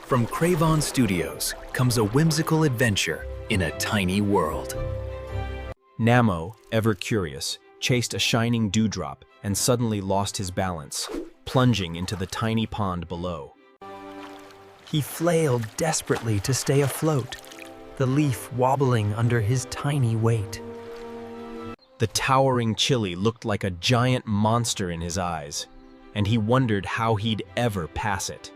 From Cravon Studios comes a whimsical adventure in a tiny world. Namo, ever curious, chased a shining dewdrop and suddenly lost his balance, plunging into the tiny pond below. He flailed desperately to stay afloat, the leaf wobbling under his tiny weight. The towering chili looked like a giant monster in his eyes, and he wondered how he'd ever pass it.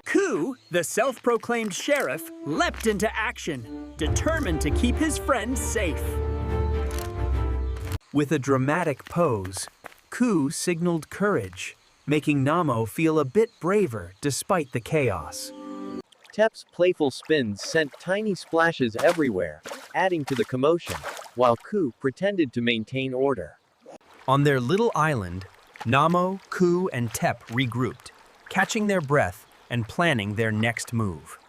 Coo, the self-proclaimed sheriff, leapt into action, determined to keep his friends safe. With a dramatic pose, Coo signaled courage, making Namo feel a bit braver despite the chaos. Tep's playful spins sent tiny splashes everywhere, adding to the commotion, while Coo pretended to maintain order. On their little island, Namo, Coo, and Tep regrouped, catching their breath and planning their next move.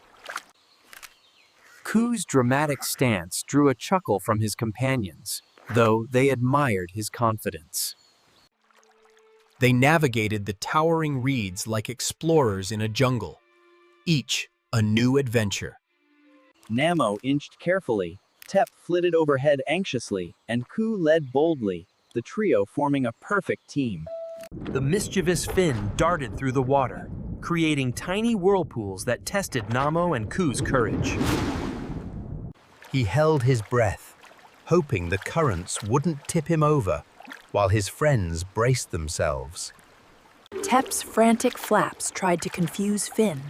Coo's dramatic stance drew a chuckle from his companions, though they admired his confidence. They navigated the towering reeds like explorers in a jungle, each a new adventure. Namo inched carefully, Tep flitted overhead anxiously, and Coo led boldly, the trio forming a perfect team. The mischievous fin darted through the water, creating tiny whirlpools that tested Namo and Coo's courage. He held his breath, hoping the currents wouldn't tip him over, while his friends braced themselves. Tep's frantic flaps tried to confuse Finn,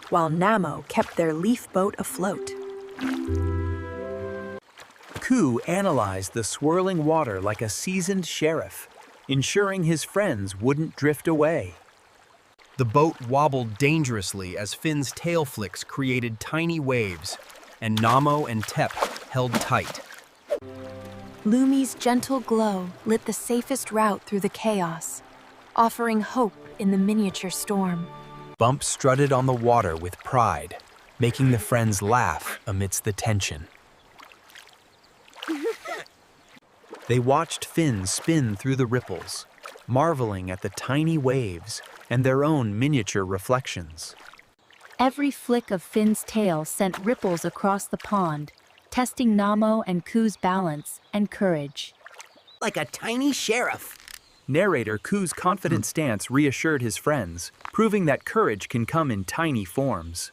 while Namo kept their leaf boat afloat. Coo analyzed the swirling water like a seasoned sheriff, ensuring his friends wouldn't drift away. The boat wobbled dangerously as Finn's tail flicks created tiny waves, and Namo and Tep held tight. Lumi's gentle glow lit the safest route through the chaos, offering hope in the miniature storm. Bump strutted on the water with pride, making the friends laugh amidst the tension. They watched Finn spin through the ripples, marveling at the tiny waves and their own miniature reflections. Every flick of Finn's tail sent ripples across the pond, testing Namo and Coo's balance and courage. Like a tiny sheriff. Narrator Coo's confident stance reassured his friends, proving that courage can come in tiny forms.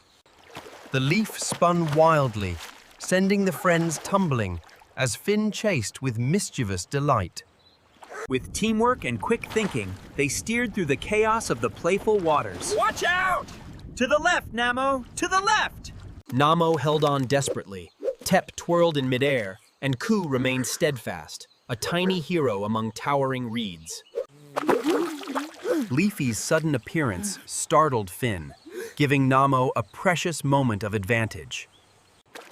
The leaf spun wildly, sending the friends tumbling as Finn chased with mischievous delight. With teamwork and quick thinking, they steered through the chaos of the playful waters. Watch out! To the left, Namo! To the left! Namo held on desperately, Tep twirled in midair, and Coo remained steadfast, a tiny hero among towering reeds. Leafy's sudden appearance startled Finn, giving Namo a precious moment of advantage.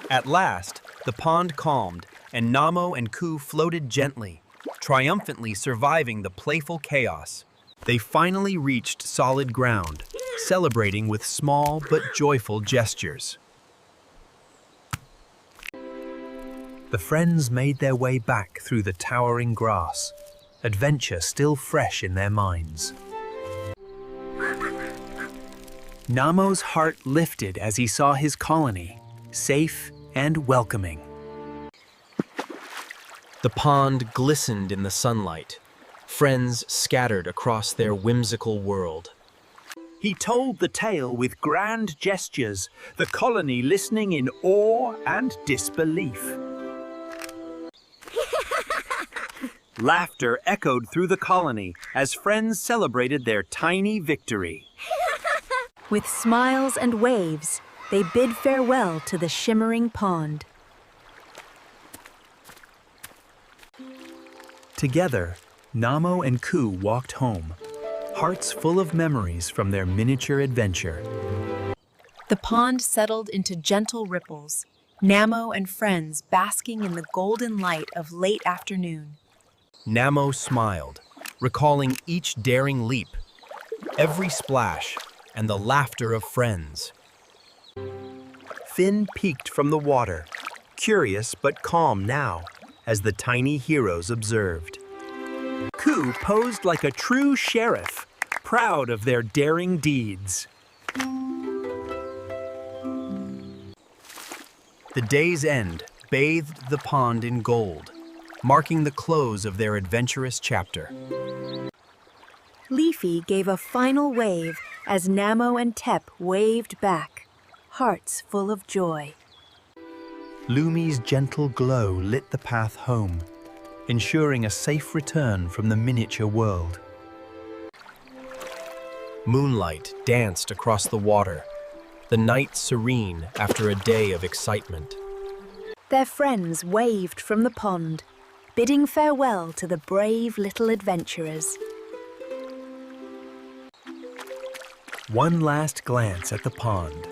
At last, the pond calmed, and Namo and Coo floated gently, triumphantly surviving the playful chaos. They finally reached solid ground, celebrating with small but joyful gestures. The friends made their way back through the towering grass, adventure still fresh in their minds. Namo's heart lifted as he saw his colony, safe and welcoming. The pond glistened in the sunlight, friends scattered across their whimsical world. He told the tale with grand gestures, the colony listening in awe and disbelief. Laughter echoed through the colony as friends celebrated their tiny victory. With smiles and waves, they bid farewell to the shimmering pond. Together, Namo and Coo walked home, hearts full of memories from their miniature adventure. The pond settled into gentle ripples, Namo and friends basking in the golden light of late afternoon. Namo smiled, recalling each daring leap, every splash, and the laughter of friends. Finn peeked from the water, curious but calm now, as the tiny heroes observed. Coo posed like a true sheriff, proud of their daring deeds. The day's end bathed the pond in gold, marking the close of their adventurous chapter. Leafy gave a final wave as Namo and Tep waved back, hearts full of joy. Lumi's gentle glow lit the path home, ensuring a safe return from the miniature world. Moonlight danced across the water, the night serene after a day of excitement. Their friends waved from the pond, bidding farewell to the brave little adventurers. One last glance at the pond,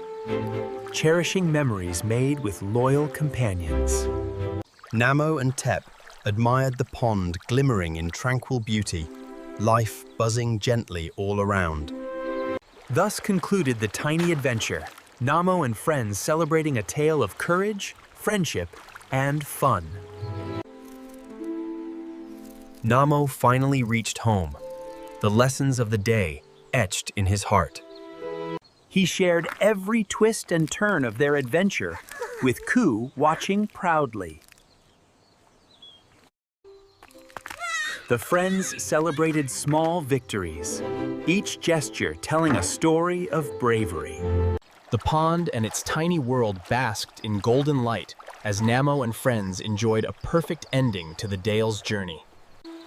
cherishing memories made with loyal companions. Namo and Tep admired the pond glimmering in tranquil beauty, life buzzing gently all around. Thus concluded the tiny adventure, Namo and friends celebrating a tale of courage, friendship, and fun. Namo finally reached home, the lessons of the day etched in his heart. He shared every twist and turn of their adventure, with Ku watching proudly. The friends celebrated small victories, each gesture telling a story of bravery. The pond and its tiny world basked in golden light as Namo and friends enjoyed a perfect ending to the Dale's journey.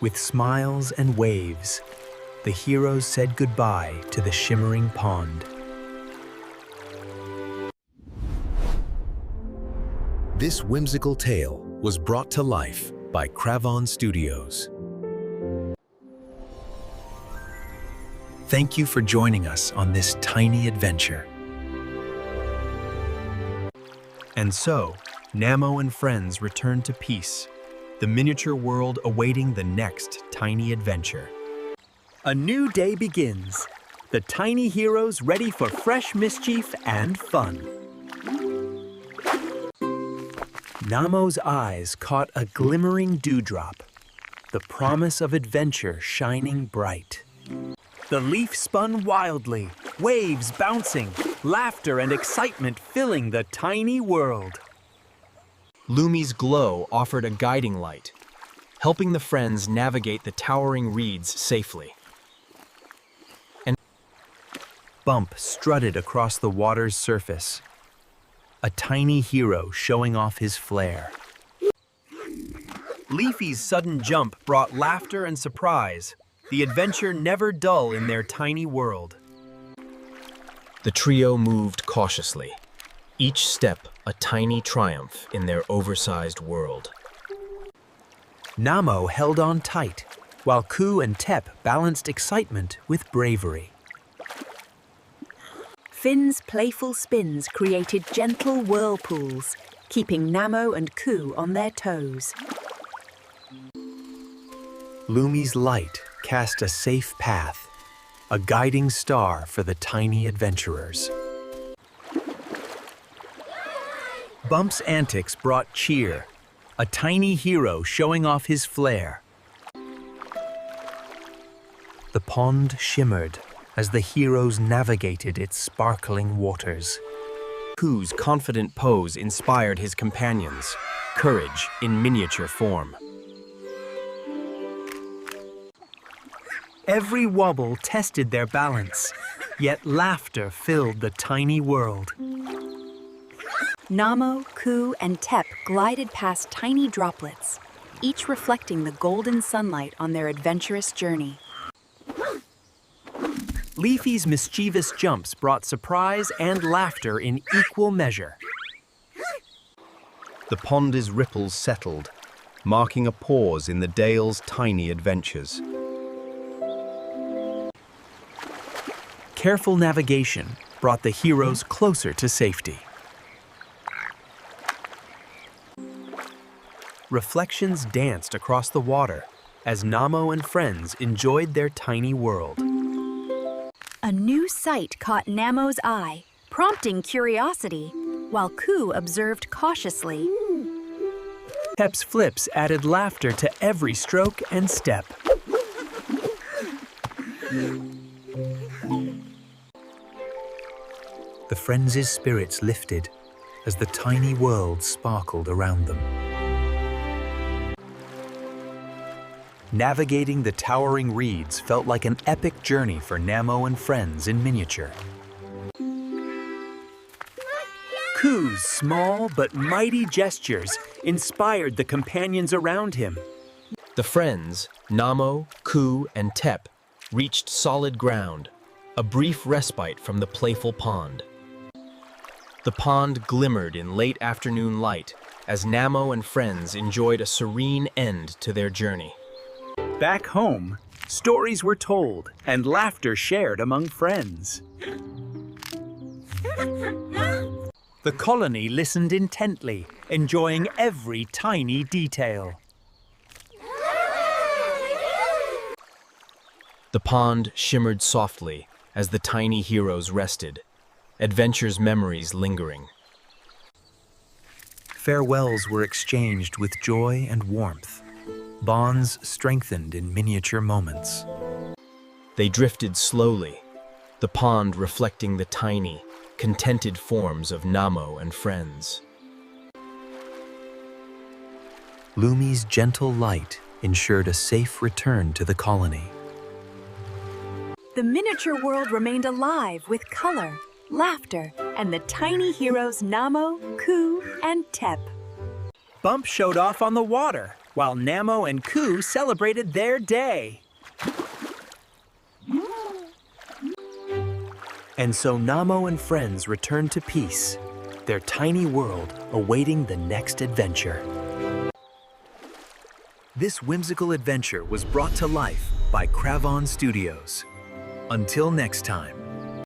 With smiles and waves, the heroes said goodbye to the shimmering pond. This whimsical tale was brought to life by Cravon Studios. Thank you for joining us on this tiny adventure. And so, Namo and friends returned to peace, the miniature world awaiting the next tiny adventure. A new day begins, the tiny heroes ready for fresh mischief and fun. Namo's eyes caught a glimmering dewdrop, the promise of adventure shining bright. The leaf spun wildly, waves bouncing, laughter and excitement filling the tiny world. Lumi's glow offered a guiding light, helping the friends navigate the towering reeds safely. And Bump strutted across the water's surface, a tiny hero showing off his flair. Leafy's sudden jump brought laughter and surprise, the adventure never dull in their tiny world. the trio moved cautiously, each step a tiny triumph in their oversized world. Namo held on tight, while Ku and Tep balanced excitement with bravery. Finn's playful spins created gentle whirlpools, keeping Namo and Ku on their toes. Lumi's light cast a safe path, a guiding star for the tiny adventurers. Bump's antics brought cheer, a tiny hero showing off his flair. The pond shimmered as the heroes navigated its sparkling waters. Ku's confident pose inspired his companions, courage in miniature form. Every wobble tested their balance, yet laughter filled the tiny world. Namo, Ku, and Tep glided past tiny droplets, each reflecting the golden sunlight on their adventurous journey. Leafy's mischievous jumps brought surprise and laughter in equal measure. The pond's ripples settled, marking a pause in the dale's tiny adventures. Careful navigation brought the heroes closer to safety. Reflections danced across the water as Namo and friends enjoyed their tiny world. A new sight caught Namo's eye, prompting curiosity, while Ku observed cautiously. Tep's flips added laughter to every stroke and step. The friends' spirits lifted, as the tiny world sparkled around them. Navigating the towering reeds felt like an epic journey for Namo and friends in miniature. Coo's small but mighty gestures inspired the companions around him. The friends, Namo, Coo, and Tep, reached solid ground, a brief respite from the playful pond. The pond glimmered in late afternoon light as Namo and friends enjoyed a serene end to their journey. Back home, stories were told and laughter shared among friends. The colony listened intently, enjoying every tiny detail. The pond shimmered softly as the tiny heroes rested, adventure's memories lingering. Farewells were exchanged with joy and warmth. Bonds strengthened in miniature moments. They drifted slowly, the pond reflecting the tiny, contented forms of Namo and friends. Lumi's gentle light ensured a safe return to the colony. The miniature world remained alive with color, laughter, and the tiny heroes Namo, Coo, and Tep. Bump showed off on the water, while Namo and Coo celebrated their day. And so Namo and friends returned to peace, their tiny world awaiting the next adventure. This whimsical adventure was brought to life by Cravon Studios. Until next time.